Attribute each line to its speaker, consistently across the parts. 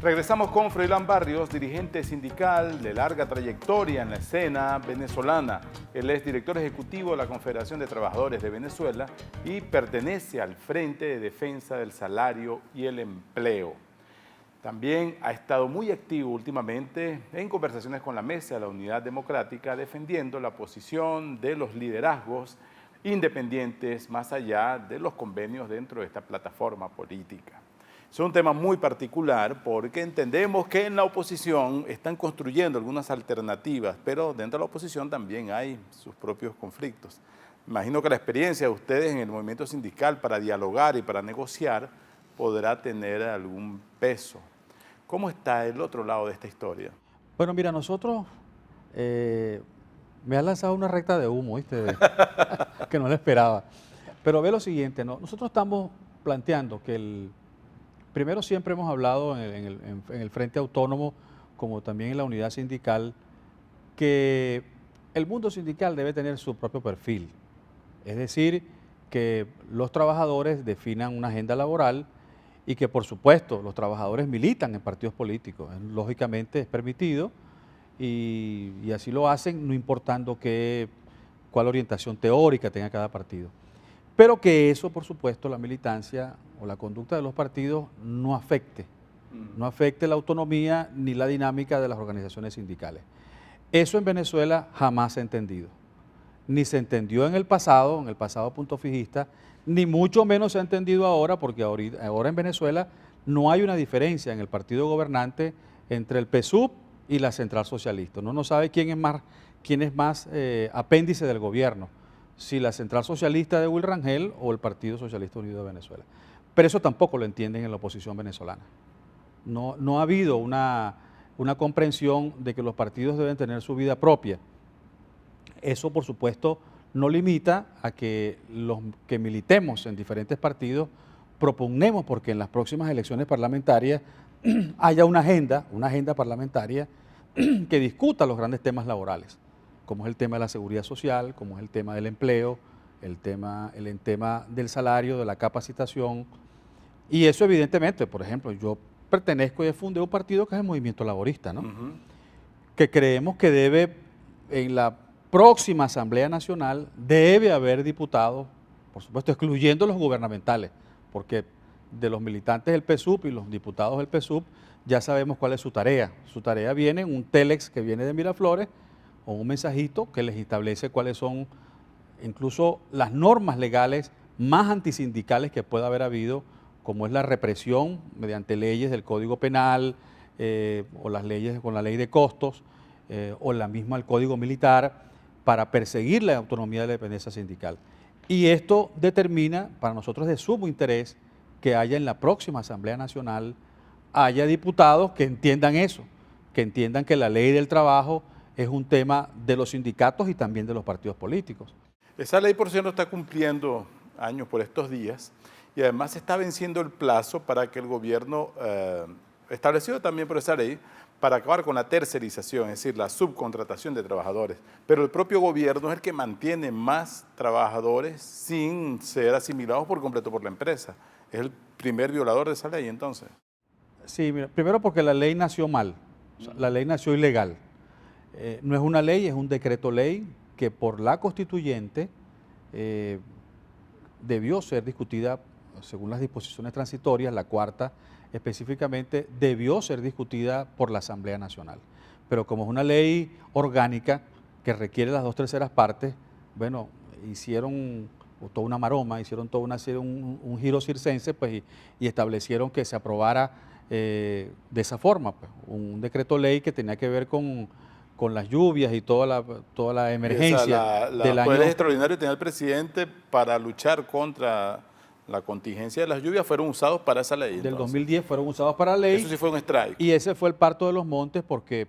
Speaker 1: Regresamos con Froilán Barrios, dirigente sindical de larga trayectoria en la escena venezolana. Él es director ejecutivo de la Confederación de Trabajadores de Venezuela y pertenece al Frente de Defensa del Salario y el Empleo. También ha estado muy activo últimamente en conversaciones con la Mesa de la Unidad Democrática, defendiendo la posición de los liderazgos independientes más allá de los convenios dentro de esta plataforma política. Es un tema muy particular porque entendemos que en la oposición están construyendo algunas alternativas, pero dentro de la oposición también hay sus propios conflictos. Imagino que la experiencia de ustedes en el movimiento sindical para dialogar y para negociar podrá tener algún peso. ¿Cómo está el otro lado de esta historia?
Speaker 2: Bueno, mira, nosotros, me has lanzado una recta de humo, ¿viste? Que no la esperaba. Pero ve lo siguiente, ¿no? Nosotros estamos planteando que primero siempre hemos hablado en el Frente Autónomo, como también en la unidad sindical, que el mundo sindical debe tener su propio perfil. Es decir, que los trabajadores definan una agenda laboral y que, por supuesto, los trabajadores militan en partidos políticos. Lógicamente es permitido y así lo hacen, no importando cuál orientación teórica tenga cada partido. Pero que eso, por supuesto, la militancia o la conducta de los partidos no afecte la autonomía ni la dinámica de las organizaciones sindicales. Eso en Venezuela jamás se ha entendido. Ni se entendió en el pasado punto fijista, ni mucho menos se ha entendido ahora, porque ahora en Venezuela no hay una diferencia en el partido gobernante entre el PSUV y la Central Socialista. Uno no sabe quién es más apéndice del gobierno, si la Central Socialista de Will Rangel o el Partido Socialista Unido de Venezuela. Pero eso tampoco lo entienden en la oposición venezolana. No ha habido una comprensión de que los partidos deben tener su vida propia. Eso, por supuesto, no limita a que los que militemos en diferentes partidos propugnemos porque en las próximas elecciones parlamentarias haya una agenda parlamentaria que discuta los grandes temas laborales, como es el tema de la seguridad social, como es el tema del empleo, el tema del salario, de la capacitación. Y eso evidentemente, por ejemplo, yo pertenezco y fundé un partido que es el Movimiento Laborista, ¿no? Que creemos que debe, en la próxima Asamblea Nacional, debe haber diputados, por supuesto, excluyendo los gubernamentales, porque de los militantes del PSUV y los diputados del PSUV ya sabemos cuál es su tarea. Su tarea viene en un telex que viene de Miraflores, o un mensajito que les establece cuáles son incluso las normas legales más antisindicales que pueda haber habido, como es la represión mediante leyes del Código Penal, o las leyes con la ley de costos, o la misma el Código Militar, para perseguir la autonomía de la dependencia sindical. Y esto determina, para nosotros de sumo interés, que haya en la próxima Asamblea Nacional, haya diputados que entiendan eso, que entiendan que la ley del trabajo es un tema de los sindicatos y también de los partidos políticos.
Speaker 1: Esa ley, por cierto, está cumpliendo años por estos días y además está venciendo el plazo para que el gobierno, establecido también por esa ley, para acabar con la tercerización, es decir, la subcontratación de trabajadores. Pero el propio gobierno es el que mantiene más trabajadores sin ser asimilados por completo por la empresa. Es el primer violador de esa ley, entonces.
Speaker 2: Sí, mira, primero porque la ley nació mal, o sea, la ley nació ilegal. No es una ley, es un decreto ley que por la constituyente debió ser discutida según las disposiciones transitorias, la cuarta específicamente debió ser discutida por la Asamblea Nacional. Pero como es una ley orgánica que requiere las 2/3 partes, bueno, hicieron toda una maroma, hicieron toda una serie, un giro circense, pues, y establecieron que se aprobara de esa forma, pues, un decreto ley que tenía que ver con las lluvias y toda la emergencia del año.
Speaker 1: Los poderes extraordinarios que tenía el presidente para luchar contra la contingencia de las lluvias fueron usados para esa ley.
Speaker 2: Del 2010 fueron usados para la ley.
Speaker 1: Eso sí fue un strike.
Speaker 2: Y ese fue el parto de los montes porque,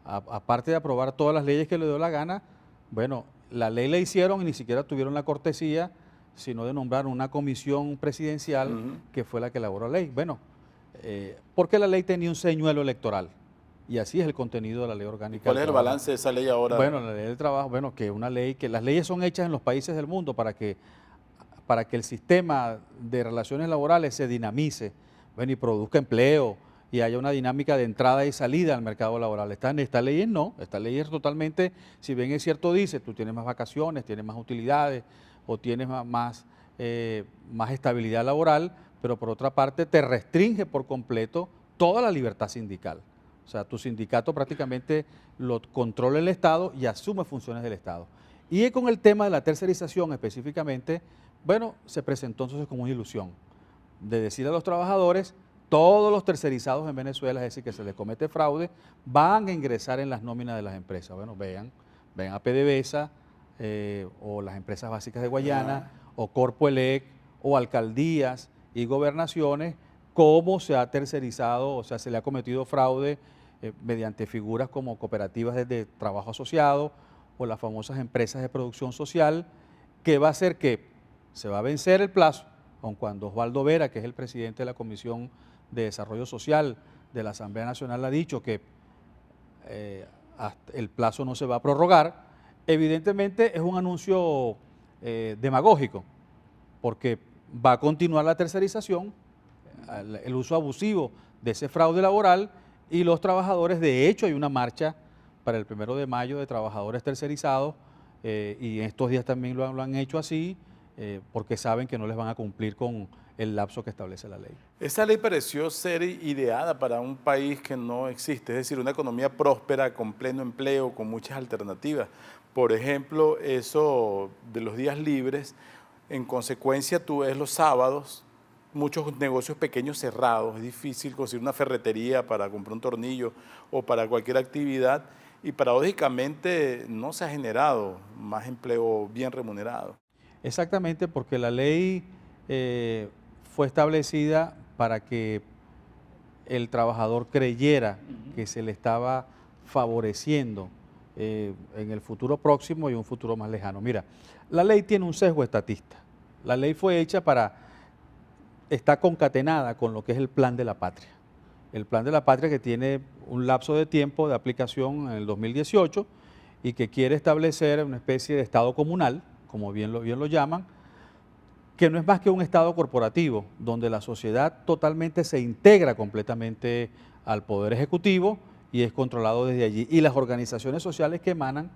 Speaker 2: aparte de aprobar todas las leyes que le dio la gana, bueno, la ley la hicieron y ni siquiera tuvieron la cortesía, sino de nombrar una comisión presidencial que fue la que elaboró la ley. Bueno, porque la ley tenía un señuelo electoral. Y así es el contenido de la ley orgánica.
Speaker 1: ¿Cuál es el balance de esa ley ahora?
Speaker 2: Bueno, la ley del trabajo, bueno, que una ley, que las leyes son hechas en los países del mundo para que el sistema de relaciones laborales se dinamice, bueno, y produzca empleo, y haya una dinámica de entrada y salida al mercado laboral. Esta ley no, esta ley es totalmente, si bien es cierto, dice, tú tienes más vacaciones, tienes más utilidades o tienes más estabilidad laboral, pero por otra parte te restringe por completo toda la libertad sindical. O sea, tu sindicato prácticamente lo controla el Estado y asume funciones del Estado. Y con el tema de la tercerización específicamente, bueno, se presentó entonces como una ilusión de decir a los trabajadores, todos los tercerizados en Venezuela, es decir, que se les comete fraude, van a ingresar en las nóminas de las empresas. Bueno, vean a PDVSA o las empresas básicas de Guayana, o Corpoelec, o alcaldías y gobernaciones, cómo se ha tercerizado, o sea, se le ha cometido fraude mediante figuras como cooperativas de trabajo asociado o las famosas empresas de producción social, que va a hacer que se va a vencer el plazo, aun cuando Osvaldo Vera, que es el presidente de la Comisión de Desarrollo Social de la Asamblea Nacional, ha dicho que el plazo no se va a prorrogar. Evidentemente es un anuncio demagógico, porque va a continuar la tercerización, el uso abusivo de ese fraude laboral, y los trabajadores, de hecho hay una marcha para el 1 de mayo de trabajadores tercerizados, y en estos días también lo han hecho así, porque saben que no les van a cumplir con el lapso que establece la ley.
Speaker 1: Esa ley pareció ser ideada para un país que no existe, es decir, una economía próspera, con pleno empleo, con muchas alternativas. Por ejemplo, eso de los días libres, en consecuencia tú ves los sábados, muchos negocios pequeños cerrados, es difícil conseguir una ferretería para comprar un tornillo o para cualquier actividad, y paradójicamente no se ha generado más empleo bien remunerado.
Speaker 2: Exactamente, porque la ley fue establecida para que el trabajador creyera que se le estaba favoreciendo en el futuro próximo y un futuro más lejano. Mira, la ley tiene un sesgo estatista. La ley fue hecha está concatenada con lo que es el Plan de la Patria. El Plan de la Patria, que tiene un lapso de tiempo de aplicación en el 2018 y que quiere establecer una especie de Estado comunal, como bien lo llaman, que no es más que un Estado corporativo, donde la sociedad totalmente se integra completamente al Poder Ejecutivo y es controlado desde allí. Y las organizaciones sociales que emanan,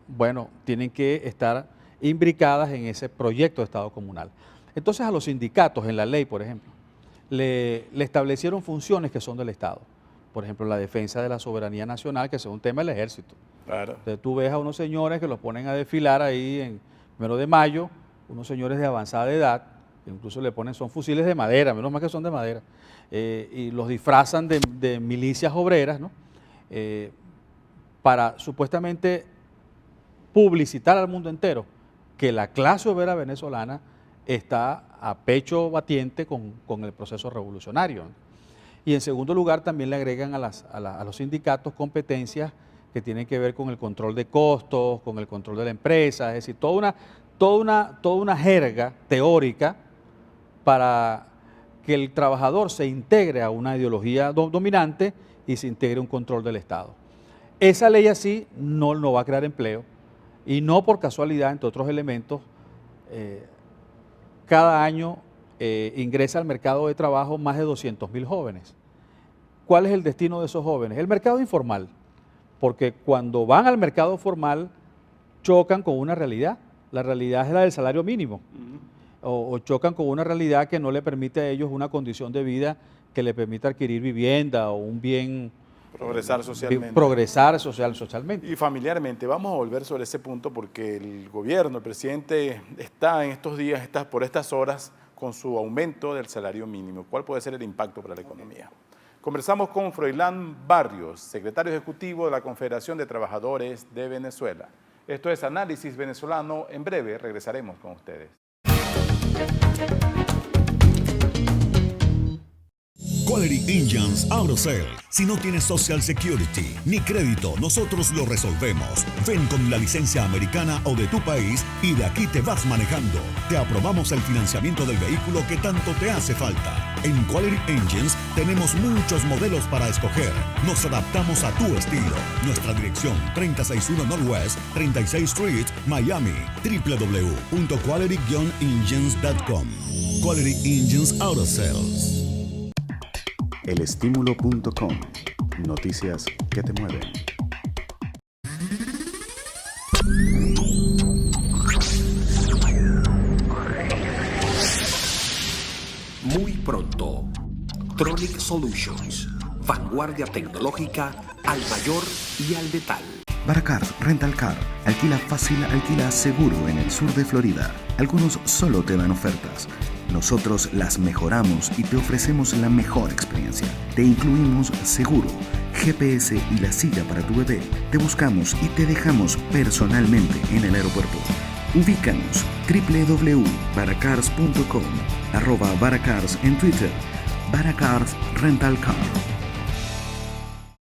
Speaker 2: bueno, tienen que estar imbricadas en ese proyecto de Estado comunal. Entonces a los sindicatos en la ley, por ejemplo, le establecieron funciones que son del Estado. Por ejemplo, la defensa de la soberanía nacional, que es un tema del ejército.
Speaker 1: Claro.
Speaker 2: Entonces tú ves a unos señores que los ponen a desfilar ahí en 1 de mayo, unos señores de avanzada edad, que incluso le ponen, son fusiles de madera, menos mal que son de madera, y los disfrazan de milicias obreras, ¿no? Para supuestamente publicitar al mundo entero que la clase obrera venezolana está a pecho batiente con el proceso revolucionario, ¿no? Y en segundo lugar también le agregan a los sindicatos competencias que tienen que ver con el control de costos, con el control de la empresa, es decir, toda una jerga teórica para que el trabajador se integre a una ideología dominante y se integre a un control del Estado. Esa ley así no va a crear empleo, y no por casualidad, entre otros elementos, cada año ingresa al mercado de trabajo más de 200.000 jóvenes. ¿Cuál es el destino de esos jóvenes? El mercado informal, porque cuando van al mercado formal chocan con una realidad. La realidad es la del salario mínimo, o chocan con una realidad que no le permite a ellos una condición de vida que le permita adquirir vivienda o un bien.
Speaker 1: Progresar socialmente.
Speaker 2: Progresar socialmente.
Speaker 1: Y familiarmente. Vamos a volver sobre ese punto porque el gobierno, el presidente, está en estos días, por estas horas, con su aumento del salario mínimo. ¿Cuál puede ser el impacto para la economía? Conversamos con Froilán Barrios, secretario ejecutivo de la Confederación de Trabajadores de Venezuela. Esto es Análisis Venezolano. En breve regresaremos con ustedes.
Speaker 3: Quality Engines Auto Sale. Si no tienes Social Security ni crédito, nosotros lo resolvemos. Ven con la licencia americana o de tu país y de aquí te vas manejando. Te aprobamos el financiamiento del vehículo que tanto te hace falta. En Quality Engines tenemos muchos modelos para escoger. Nos adaptamos a tu estilo. Nuestra dirección: 361 Northwest 36th Street, Miami. www.quality-engines.com. Quality Engines Auto Sales.
Speaker 4: elestimulo.com. Noticias que te mueven.
Speaker 5: Muy pronto, Tronic Solutions, vanguardia tecnológica al mayor y al detal.
Speaker 6: Baracars Rental Car. Alquila fácil, alquila seguro en el sur de Florida. Algunos solo te dan ofertas. Nosotros las mejoramos y te ofrecemos la mejor experiencia. Te incluimos seguro, GPS y la silla para tu bebé. Te buscamos y te dejamos personalmente en el aeropuerto. Ubícanos www.baracars.com, @Baracars en Twitter, Baracars Rental Car.